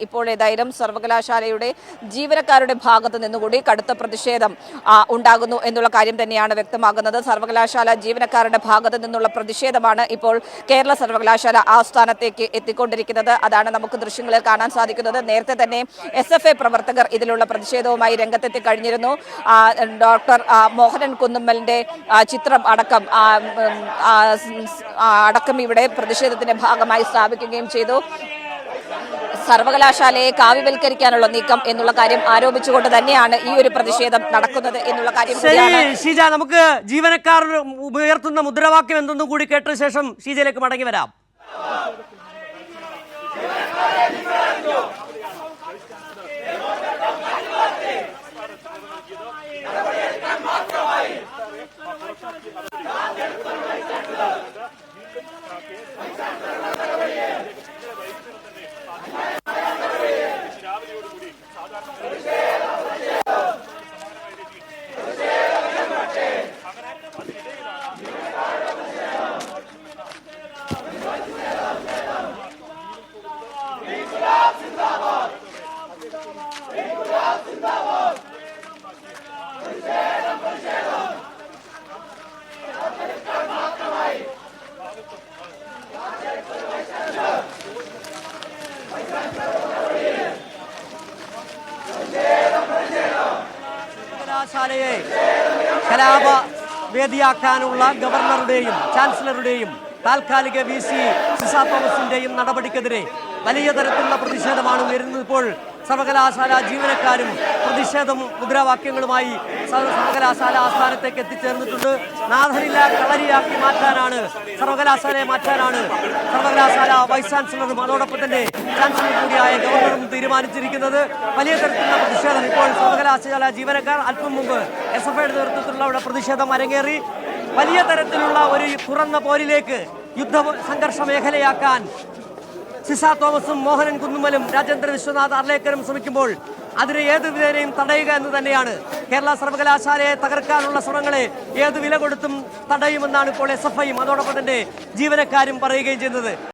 ഇപ്പോൾ ഏതായാലും സർവകലാശാലയുടെ ജീവനക്കാരുടെ ഭാഗത്ത് നിന്നുകൂടി കടുത്ത പ്രതിഷേധം ഉണ്ടാകുന്നു എന്നുള്ള കാര്യം തന്നെയാണ് വ്യക്തമാകുന്നത്. സർവകലാശാല ജീവനക്കാരുടെ ഭാഗത്ത് നിന്നുള്ള പ്രതിഷേധമാണ് ഇപ്പോൾ കേരള സർവകലാശാല ആസ്ഥാനത്തേക്ക് എത്തിക്കൊണ്ടിരിക്കുന്നത്. അതാണ് നമുക്ക് ദൃശ്യങ്ങളിൽ കാണാൻ സാധിക്കുന്നത്. നേരത്തെ തന്നെ SFI പ്രവർത്തകർ ഇതിലുള്ള പ്രതിഷേധവുമായി രംഗത്തെത്തി കഴിഞ്ഞിരുന്നു. ഡോക്ടർ മോഹനൻ കുന്നുമ്മലിന്റെ ചിത്രം അടക്കം ഇവിടെ പ്രതിഷേധത്തിന്റെ ഭാഗമായി സ്ഥാപിക്കുകയും ചെയ്തു. സർവകലാശാലയെ കാവ്യവൽക്കരിക്കാനുള്ള നീക്കം എന്നുള്ള കാര്യം ആരോപിച്ചുകൊണ്ട് തന്നെയാണ് ഈ ഒരു പ്രതിഷേധം നടക്കുന്നത് എന്നുള്ള കാര്യം. ഷീജ, നമുക്ക് ജീവനക്കാർ ഉയർത്തുന്ന മുദ്രാവാക്യം എന്തെന്നും കൂടി കേട്ട ശേഷം ഷീജയിലേക്ക് മടങ്ങി വരാം. സർവകലാശാലയെ കലാപ വേദിയാക്കാനുള്ള ഗവർണറുടെയും ചാൻസലറുടെയും താൽക്കാലിക VC സിസാ തോമസിന്റെയും നടപടിക്കെതിരെ വലിയ തരത്തിലുള്ള പ്രതിഷേധമാണ് ഉയരുന്നത്. ഇപ്പോൾ സർവകലാശാല ജീവനക്കാരും പ്രതിഷേധം മുദ്രാവാക്യങ്ങളുമായി സർവകലാശാല ആസ്ഥാനത്തേക്ക് എത്തിച്ചേർന്നിട്ടുണ്ട്. നാഥനില്ല കളരിയാക്കി മാറ്റാനാണ്, സർവകലാശാലയെ മാറ്റാനാണ് സർവകലാശാല വൈസ് ചാൻസലറും അതോടൊപ്പം തന്നെ ചാൻസലർ കൂടിയായ ഗവർണറും തീരുമാനിച്ചിരിക്കുന്നത്. വലിയ തരത്തിലുള്ള പ്രതിഷേധം ഇപ്പോൾ സർവകലാശാല ജീവനക്കാർ അല്പം മുമ്പ് SFIയുടെ നേതൃത്വത്തിലുള്ള പ്രതിഷേധം അരങ്ങേറി. വലിയ തരത്തിലുള്ള ഒരു തുറന്ന പോരിലേക്ക് യുദ്ധ സംഘർഷ മേഖലയാക്കാൻ സിസാ തോമസും മോഹനൻ കുന്നുമ്മലും രാജേന്ദ്ര വിശ്വനാഥ് അർലേക്കരും ശ്രമിക്കുമ്പോൾ അതിനെ ഏതു വിധേനയും തടയുക എന്ന് തന്നെയാണ്. കേരള സർവകലാശാലയെ തകർക്കാനുള്ള ശ്രമങ്ങളെ ഏതു വില കൊടുത്തും തടയുമെന്നാണ് ഇപ്പോൾ SFIയും അതോടൊപ്പം തന്നെ ജീവനക്കാരും പറയുകയും ചെയ്യുന്നത്.